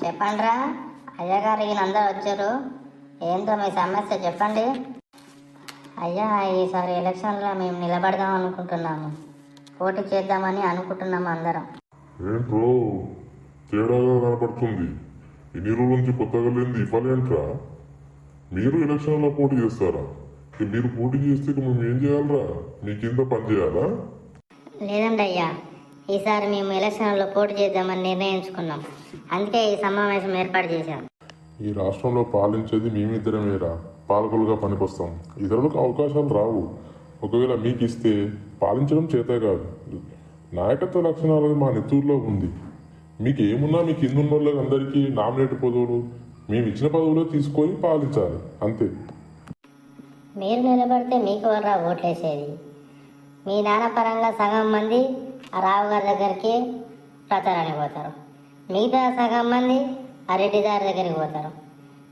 చెప్పండిరా అయ్యగారు ఈయన అందరు వచ్చారు. ఏంటో మీ సమస్య చెప్పండి. అయ్యా, ఈసారి ఎలక్షన్లో మేము నిలబడదాం అనుకుంటున్నాము, పోటీ చేద్దామని అనుకుంటున్నాము అందరం. ఏంట్రో తేడాగా కనపడుతుంది. ఎన్ని రోజుల నుంచి కొత్తగా లేనిది ఇవ్వలేంట్రా? మీరు ఎలక్షన్లో పోటీ చేస్తారా? మీరు పోటీ చేస్తే మేము ఏం చేయాలరా? మీ కింద పని చేయాలా? లేదండి అయ్యా, ఈసారి మేము ఎలక్షన్లో పోటీ చేద్దామని నిర్ణయించుకున్నాం. అందుకే ఈ సమావేశం ఏర్పాటు చేశాం. ఈ రాష్ట్రంలో పాలించేది మేమిద్దరమేరా, పాలకులుగా పనికొస్తాం. ఇతరులకు అవకాశాలు రావు. ఒకవేళ మీకు ఇస్తే పాలించడం చేతే కాదు. నాయకత్వ లక్షణాలు మా నెత్తూరులో ఉంది. మీకు ఏమున్నా మీ కింద ఉన్న వాళ్ళకి అందరికీ నామినేట్ పదవులు మేము ఇచ్చిన పదవులు తీసుకొని పాలించాలి, అంతే. మీరు నిలబడితే మీకు వర్రా ఓట్లేసేది. మీ నాన్న పరంగా సగం మంది ఆ రావు గారి దగ్గరికి ప్రచారానికి పోతారు, మిగతా సగం మంది ఆ రెడ్డి గారి దగ్గరికి పోతారు.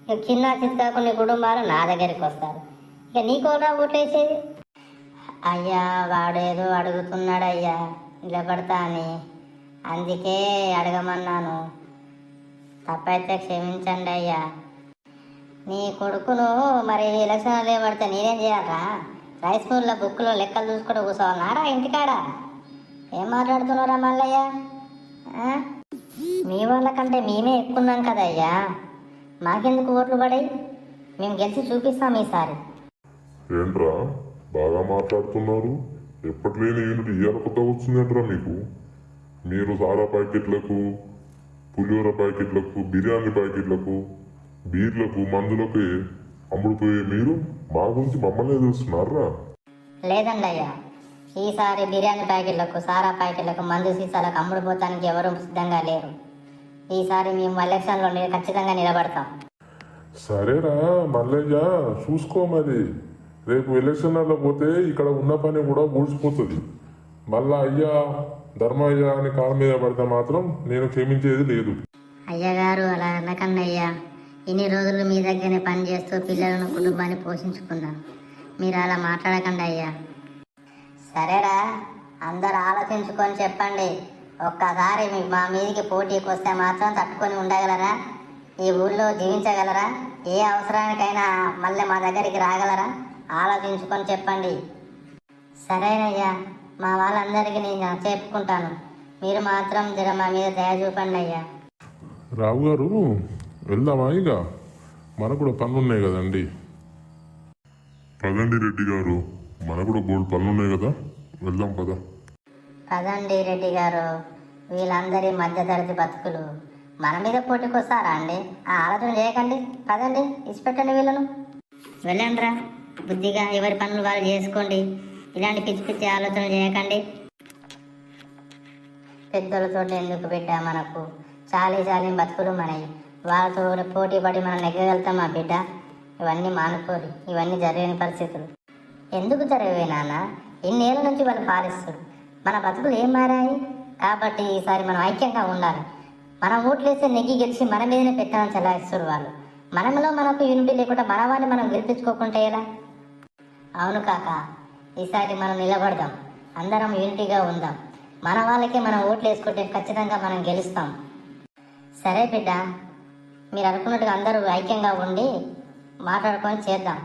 ఇక చిన్న చిత్త కొన్ని కుటుంబాలు నా దగ్గరికి వస్తారు. ఇక నీకోరా ఓట్లేసేది? అయ్యా, వాడేదో అడుగుతున్నాడు అయ్యా నిలబడతా అని, అందుకే అడగమన్నాను. తప్పైతే క్షమించండి అయ్యా. నీ కొడుకును మరి ఎలక్షన్ నిలబడితే నేనేం చేయాలరా? రైస్ స్కూల్లో బుక్లో లెక్కలు చూసుకుంటూ కూర్చోవాలన్నారా ఇంటికాడ? ఏం మాట్లాడుతున్నారా మల్లయ్య? మీ వాళ్ళకంటే మేమే ఎక్కున్నాం కదయ్యా, మాకెందుకు ఓట్లు పడాయి? మేము గెలిచి చూపిస్తాం ఈసారి. ఏంట్రా బాగా మాట్లాడుతున్నారు? ఎప్పట్లేని యూనిట్ ఇయ్యాల కొత్త వచ్చిందేంట్రా మీకు? మీరు సారా ప్యాకెట్లకు, పులిహోర ప్యాకెట్లకు, బిర్యానీ ప్యాకెట్లకు, బీర్లకు, మందులకు అమ్ముడుపోయే మీరు మా గురించి మమ్మల్ని చూస్తున్నారా? లేదండి అయ్యా, ఈసారి బిర్యానీ ప్యాకెట్లకు, సారా ప్యాకెట్లకు, మందు సీసాలకు అమ్ముడుపోతానికి ఎవరూ సిద్ధంగా లేరు. ఈసారి మేము ఎలక్షన్లో ఖచ్చితంగా నిలబడతాం. సరేరా మల్లయ్య, చూసుకో మరి. రేపు ఎలక్షన్లలో పోతే ఇక్కడ ఉన్న పని కూడా ఊడ్చిపోతుంది. మళ్ళా అయ్యా ధర్మయ్య అని కాళ్ళ మీద పడితే మాత్రం నేను క్షమించేది లేదు. అయ్యగారు అలా అనకండి అయ్యా. ఇన్ని రోజులు మీ దగ్గరనే పని చేస్తూ పిల్లలను, కుటుంబాన్ని పోషించుకున్నాం. మీరు అలా మాట్లాడకండి అయ్యా. సరేరా, అందరు ఆలోచించుకొని చెప్పండి. ఒక్కసారి మా మీదికి పోటీకి వస్తే మాత్రం తట్టుకొని ఉండగలరా? ఈ ఊళ్ళో జీవించగలరా? ఏ అవసరానికైనా మళ్ళీ మా దగ్గరికి రాగలరా? ఆలోచించుకొని చెప్పండి. సరేనయ్యా, మా వాళ్ళందరికీ నేను చెప్పుకుంటాను. మీరు మాత్రం జర మా మీద దయ చూపండి అయ్యా. రావు గారు వెళ్దామా? ఇక మనకు కూడా పనులు ఉన్నాయి కదండి. పదండి రెడ్డి గారు, మనకు కూడా బోల్డ్ పనులు ఉన్నాయి కదా, వెళ్దాం పద. పదండి రెడ్డి గారు, వీళ్ళందరి మధ్యతరగతి బతుకులు మన మీద పోటీకి వస్తారా అండి? ఆ ఆలోచన చేయకండి, పదండి, ఇచ్చిపెట్టండి వీళ్ళను. వెళ్ళండిరా, బుద్ధిగా ఎవరి పనులు వాళ్ళు చేసుకోండి. ఇలాంటి పిచ్చి పిచ్చి ఆలోచనలు చేయకండి. పెద్దలతో ఎందుకు బిడ్డ మనకు? చాలీ బతుకులు మనవి. వాళ్ళతో పోటీ పడి మనం నెగ్గగలుగుతాం ఆ బిడ్డ? ఇవన్నీ మానుకోరు, ఇవన్నీ జరగని పరిస్థితులు. ఎందుకు జరిగే నాన్న? ఇన్నేళ్ళ నుంచి వాళ్ళు పాలిస్తారు. మన బతుకులు ఏం మారాయి? కాబట్టి ఈసారి మనం ఐక్యంగా ఉండాలి. మనం ఓట్లేస్తే నెగ్గి గెలిచి మన మీదనే పెట్టాలని చలాయిస్తారు వాళ్ళు. మనలో మనకు యూనిటీ లేకుండా మన వాడిని మనం గెలిపించుకోకుంటే ఎలా? అవును కాక, ఈసారి మనం నిలబడదాం, అందరం యూనిటీగా ఉందాం. మన వాళ్ళకే మనం ఓట్లు వేసుకుంటే ఖచ్చితంగా మనం గెలుస్తాం. సరే బిడ్డ, మీరు అనుకున్నట్టుగా అందరూ ఐక్యంగా ఉండి మాట్లాడుకొని చేద్దాం.